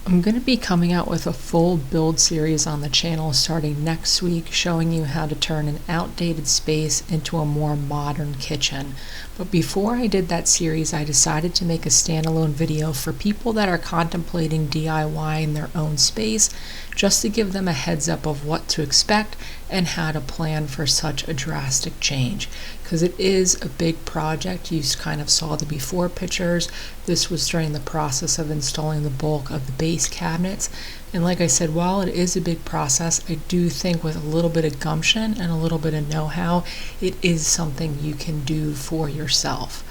I'm going to be coming out with a full build series on the channel starting next week, showing you how to turn an outdated space into a more modern kitchen. But before I did that series, I decided to make a standalone video for people that are contemplating DIY in their own space, just to give them a heads up of what to expect and how to plan for such a drastic change. Because it is a big project. You kind of saw the before pictures. This was during the process of installing the bulk of the base cabinets. And like I said, while it is a big process, I do think with a little bit of gumption and a little bit of know-how, it is something you can do for yourself.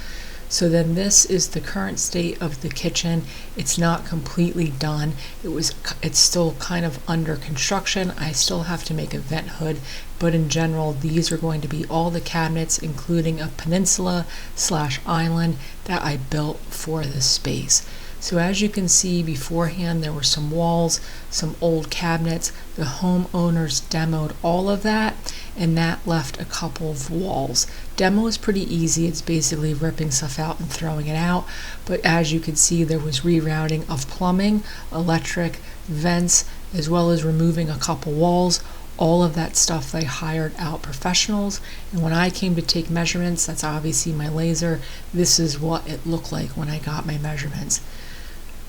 So then this is the current state of the kitchen. It's not completely done. It's still kind of under construction. I still have to make a vent hood, but in general, these are going to be all the cabinets, including a peninsula/island that I built for this space. So as you can see beforehand, there were some walls, some old cabinets. The homeowners demoed all of that, and that left a couple of walls. Demo is pretty easy. It's basically ripping stuff out and throwing it out. But as you can see, there was rerouting of plumbing, electric, vents, as well as removing a couple walls. All of that stuff they hired out professionals, and when I came to take measurements, that's obviously my laser, this is what it looked like when I got my measurements.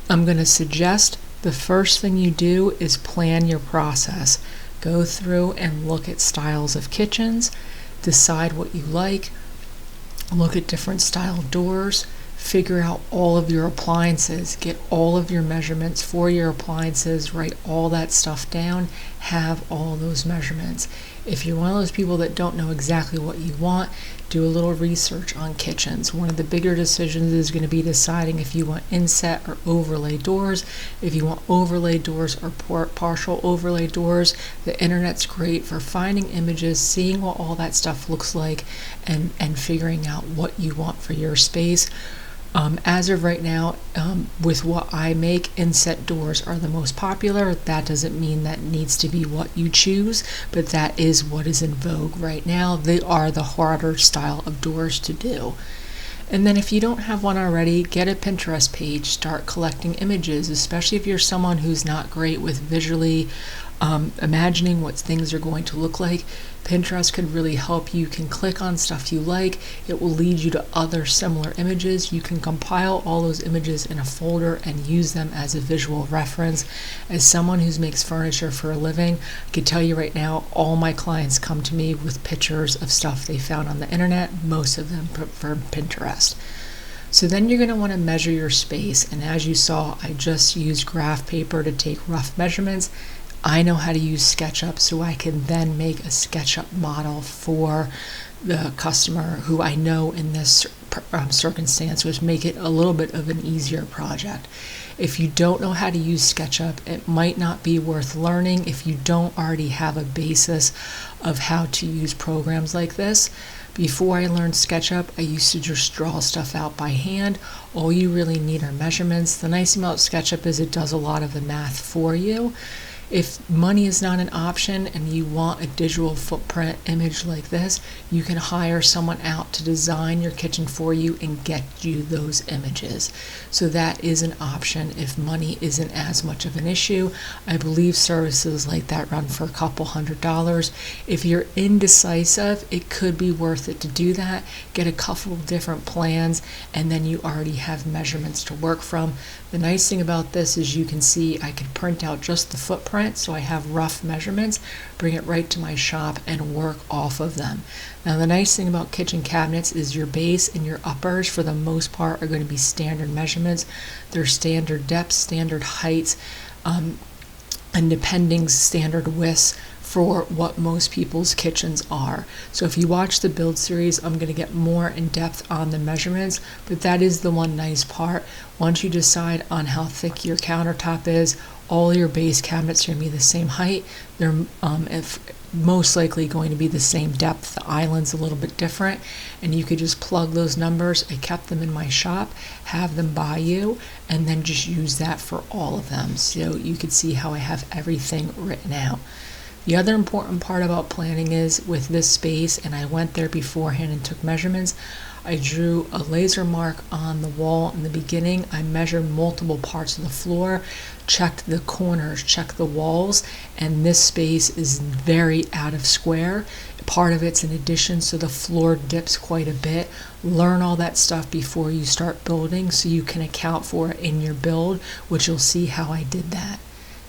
I'm going to suggest the first thing you do is plan your process. Go through and look at styles of kitchens, decide what you like, look at different style doors, figure out all of your appliances, get all of your measurements for your appliances, write all that stuff down, have all those measurements. If you're one of those people that don't know exactly what you want, do a little research on kitchens. One of the bigger decisions is going to be deciding if you want inset or overlay doors. If you want overlay doors or partial overlay doors, the internet's great for finding images, seeing what all that stuff looks like, and figuring out what you want for your space. As of right now, with what I make, inset doors are the most popular. That doesn't mean that needs to be what you choose, but that is what is in vogue right now. They are the harder style of doors to do. And then if you don't have one already, get a Pinterest page, start collecting images, especially if you're someone who's not great with visually imagining what things are going to look like. Pinterest could really help you. You can click on stuff you like. It will lead you to other similar images. You can compile all those images in a folder and use them as a visual reference. As someone who makes furniture for a living, I can tell you right now, all my clients come to me with pictures of stuff they found on the internet, most of them from Pinterest. So then you're going to want to measure your space, and as you saw, I just used graph paper to take rough measurements. I know how to use SketchUp, so I can then make a SketchUp model for the customer who I know in this circumstance, which make it a little bit of an easier project. If you don't know how to use SketchUp, it might not be worth learning if you don't already have a basis of how to use programs like this. Before I learned SketchUp, I used to just draw stuff out by hand. All you really need are measurements. The nice thing about SketchUp is it does a lot of the math for you. If money is not an option and you want a digital footprint image like this, you can hire someone out to design your kitchen for you and get you those images. So that is an option if money isn't as much of an issue. I believe services like that run for a couple $100s. If you're indecisive, it could be worth it to do that. Get a couple of different plans, and then you already have measurements to work from. The nice thing about this is you can see I can print out just the footprint, so I have rough measurements, bring it right to my shop and work off of them. Now the nice thing about kitchen cabinets is your base and your uppers for the most part are going to be standard measurements. They're standard depths, standard heights, and depending standard widths for what most people's kitchens are. So if you watch the build series, I'm going to get more in depth on the measurements, but that is the one nice part. Once you decide on how thick your countertop is, all your base cabinets are going to be the same height. They're most likely going to be the same depth. The island's a little bit different, and you could just plug those numbers. I kept them in my shop, have them by you, and then just use that for all of them. So you could see how I have everything written out. The other important part about planning is with this space, and I went there beforehand and took measurements, I drew a laser mark on the wall in the beginning. I measured multiple parts of the floor, checked the corners, checked the walls, and this space is very out of square. Part of it's an addition, so the floor dips quite a bit. Learn all that stuff before you start building so you can account for it in your build, which you'll see how I did that.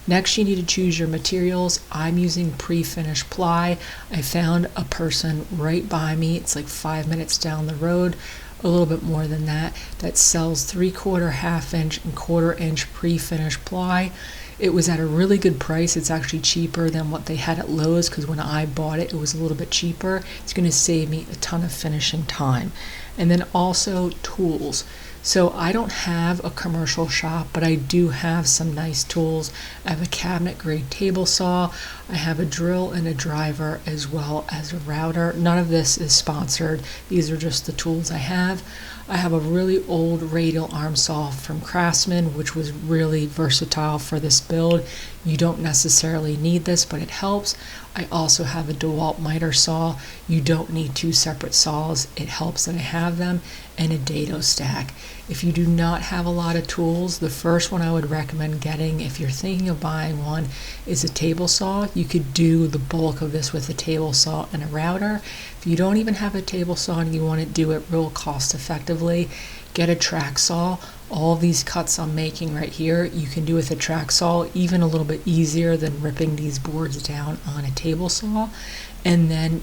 Next, you need to choose your materials. I'm using pre-finished ply. I found a person right by me, it's like 5 minutes down the road, a little bit more than that sells 3/4, ½ inch, and 1/4 inch pre-finished ply. It was at a really good price. It's actually cheaper than what they had at Lowe's, because when I bought it, it was a little bit cheaper. It's going to save me a ton of finishing time. And then also tools. So I don't have a commercial shop, but I do have some nice tools. I have a cabinet grade table saw. I have a drill and a driver, as well as a router. None of this is sponsored. These are just the tools I have. I have a really old radial arm saw from Craftsman, which was really versatile for this build. You don't necessarily need this, but it helps. I also have a DeWalt miter saw. You don't need two separate saws. It helps that I have them, and a dado stack. If you do not have a lot of tools, the first one I would recommend getting, if you're thinking of buying one, is a table saw. You could do the bulk of this with a table saw and a router. If you don't even have a table saw and you want to do it real cost effectively, get a track saw. All these cuts I'm making right here, you can do with a track saw, even a little bit easier than ripping these boards down on a table saw. And then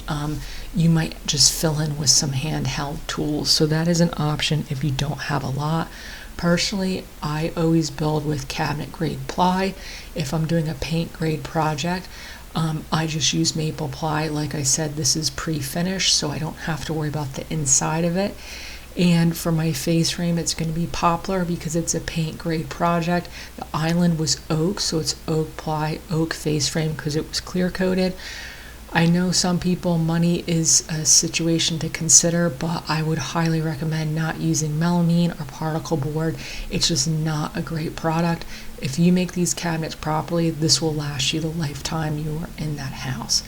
you might just fill in with some handheld tools. So that is an option if you don't have a lot. Personally, I always build with cabinet grade ply. If I'm doing a paint grade project, I just use maple ply. Like I said, this is pre-finished, so I don't have to worry about the inside of it. And for my face frame, it's going to be poplar because it's a paint grade project. The island was oak, so it's oak ply, oak face frame because it was clear coated. I know some people, money is a situation to consider, but I would highly recommend not using melamine or particle board. It's just not a great product. If you make these cabinets properly, this will last you the lifetime you are in that house.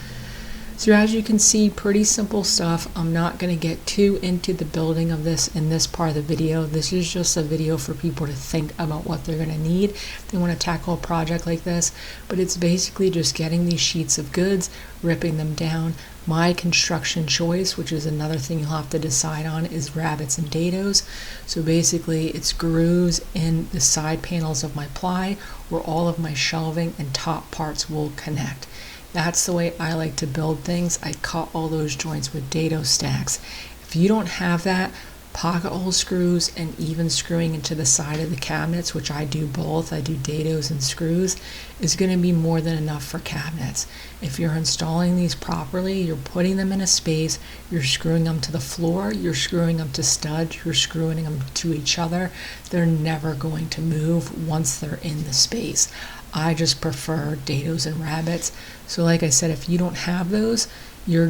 So as you can see, pretty simple stuff. I'm not going to get too into the building of this in this part of the video. This is just a video for people to think about what they're going to need if they want to tackle a project like this. But it's basically just getting these sheets of goods, ripping them down. My construction choice, which is another thing you'll have to decide on, is rabbets and dados. So basically it's grooves in the side panels of my ply where all of my shelving and top parts will connect. That's the way I like to build things. I cut all those joints with dado stacks. If you don't have that, pocket hole screws and even screwing into the side of the cabinets, which I do both, I do dados and screws, is going to be more than enough for cabinets. If you're installing these properly, you're putting them in a space, you're screwing them to the floor, you're screwing them to studs, you're screwing them to each other. They're never going to move once they're in the space. I just prefer dados and rabbets. So like I said, if you don't have those, your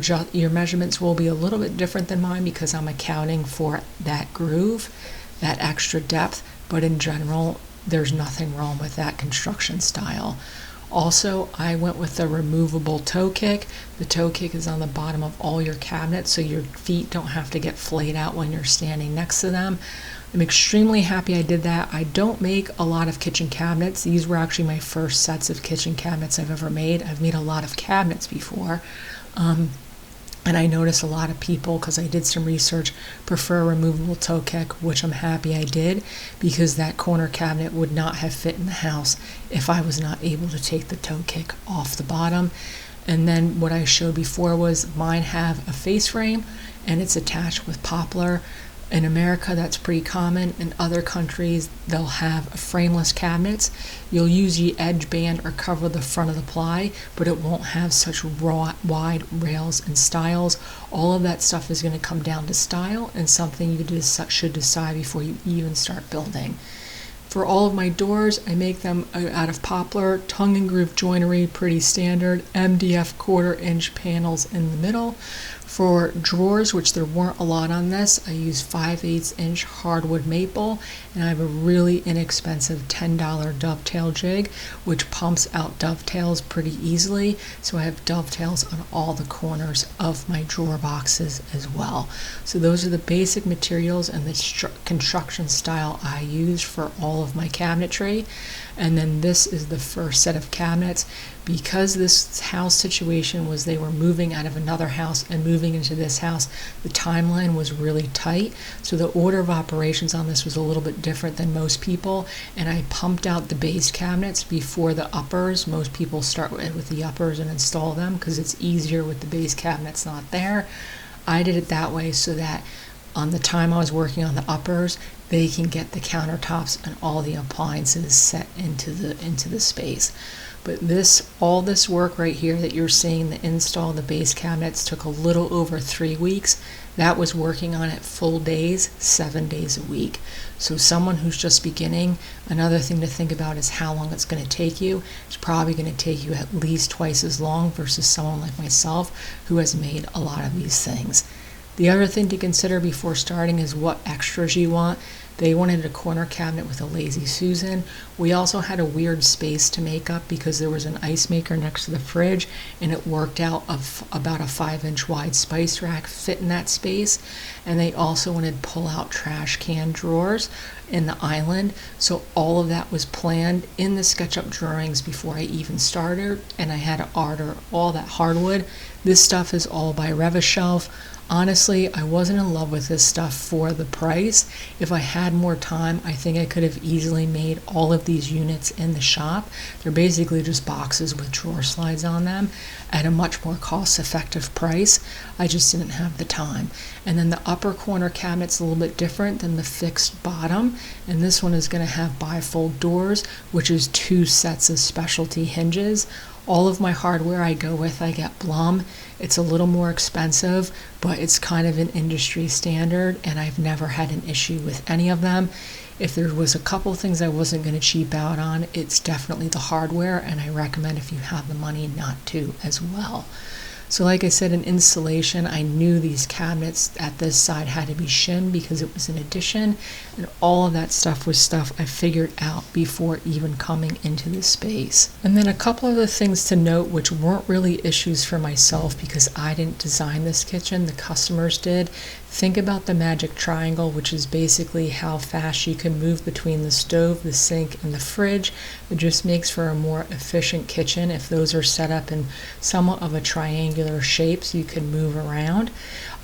measurements will be a little bit different than mine because I'm accounting for that groove, that extra depth, but in general, there's nothing wrong with that construction style. Also, I went with the removable toe kick. The toe kick is on the bottom of all your cabinets, so your feet don't have to get flayed out when you're standing next to them. I'm extremely happy I did that. I don't make a lot of kitchen cabinets. These were actually my first sets of kitchen cabinets I've ever made. I've made a lot of cabinets before. And I noticed a lot of people, because I did some research, prefer a removable toe kick, which I'm happy I did, because that corner cabinet would not have fit in the house if I was not able to take the toe kick off the bottom. And then what I showed before was mine have a face frame and it's attached with poplar. In America, that's pretty common. In other countries, they'll have frameless cabinets. You'll use the edge band or cover the front of the ply, but it won't have such wide rails and stiles. All of that stuff is going to come down to style and something you should decide before you even start building. For all of my doors, I make them out of poplar, tongue and groove joinery, pretty standard, MDF 1/4 inch panels in the middle. For drawers, which there weren't a lot on this, I used 5/8 inch hardwood maple, and I have a really inexpensive $10 dovetail jig, which pumps out dovetails pretty easily. So I have dovetails on all the corners of my drawer boxes as well. So those are the basic materials and the construction style I use for all of my cabinetry. And then this is the first set of cabinets. Because this house situation was they were moving out of another house and moving into this house, the timeline was really tight. So the order of operations on this was a little bit different than most people. And I pumped out the base cabinets before the uppers. Most people start with the uppers and install them because it's easier with the base cabinets not there. I did it that way so that on the time I was working on the uppers, they can get the countertops and all the appliances set into the space. But all this work right here that you're seeing, the install, the base cabinets, took a little over 3 weeks. That was working on it full days, 7 days a week. So someone who's just beginning, another thing to think about is how long it's going to take you. It's probably going to take you at least twice as long versus someone like myself who has made a lot of these things. The other thing to consider before starting is what extras you want. They wanted a corner cabinet with a Lazy Susan. We also had a weird space to make up because there was an ice maker next to the fridge, and it worked out about a 5-inch wide spice rack fit in that space. And they also wanted pull-out trash can drawers in the island. So all of that was planned in the SketchUp drawings before I even started, and I had to order all that hardwood. This stuff is all by Revishelf. Honestly, I wasn't in love with this stuff for the price. If I had more time, I think I could have easily made all of these units in the shop. They're basically just boxes with drawer slides on them at a much more cost-effective price. I just didn't have the time. And then the upper corner cabinet's a little bit different than the fixed bottom, and this one is going to have bifold doors, which is 2 sets of specialty hinges. All of my hardware I go with, I get Blum. It's a little more expensive, but it's kind of an industry standard, and I've never had an issue with any of them. If there was a couple things I wasn't going to cheap out on, it's definitely the hardware, and I recommend if you have the money not to as well. So like I said, in installation, I knew these cabinets at this side had to be shimmed because it was an addition, and all of that stuff was stuff I figured out before even coming into the space. And then a couple other things to note which weren't really issues for myself because I didn't design this kitchen, the customers did. Think about the magic triangle, which is basically how fast you can move between the stove, the sink, and the fridge. It just makes for a more efficient kitchen if those are set up in somewhat of a triangular shape so you can move around.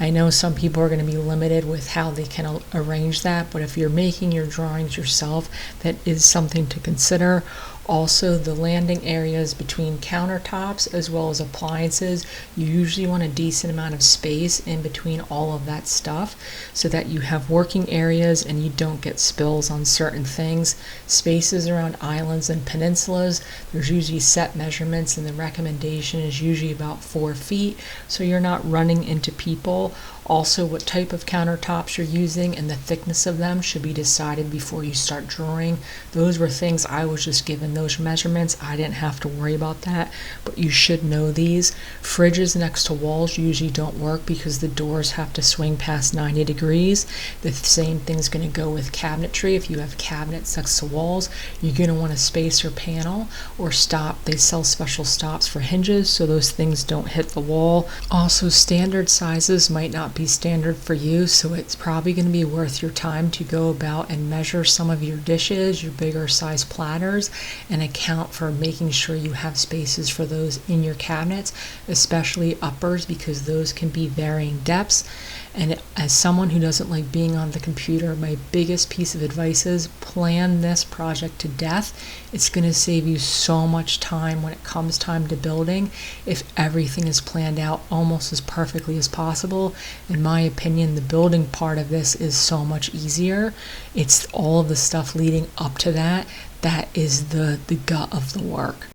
I know some people are going to be limited with how they can arrange that, but if you're making your drawings yourself, that is something to consider. Also, the landing areas between countertops as well as appliances, you usually want a decent amount of space in between all of that stuff so that you have working areas and you don't get spills on certain things. Spaces around islands and peninsulas, there's usually set measurements, and the recommendation is usually about 4 feet, so you're not running into people. Also, what type of countertops you're using and the thickness of them should be decided before you start drawing. Those were things I was just given those measurements. I didn't have to worry about that, but you should know these. Fridges next to walls usually don't work because the doors have to swing past 90 degrees. The same thing's going to go with cabinetry. If you have cabinets next to walls, you're going to want a spacer panel or stop. They sell special stops for hinges so those things don't hit the wall. Also, standard sizes might not be standard for you, so it's probably going to be worth your time to go about and measure some of your dishes, your bigger size platters, and account for making sure you have spaces for those in your cabinets, especially uppers, because those can be varying depths. And as someone who doesn't like being on the computer, my biggest piece of advice is plan this project to death. It's going to save you so much time when it comes time to building if everything is planned out almost as perfectly as possible. In my opinion, the building part of this is so much easier. It's all of the stuff leading up to that that is the gut of the work.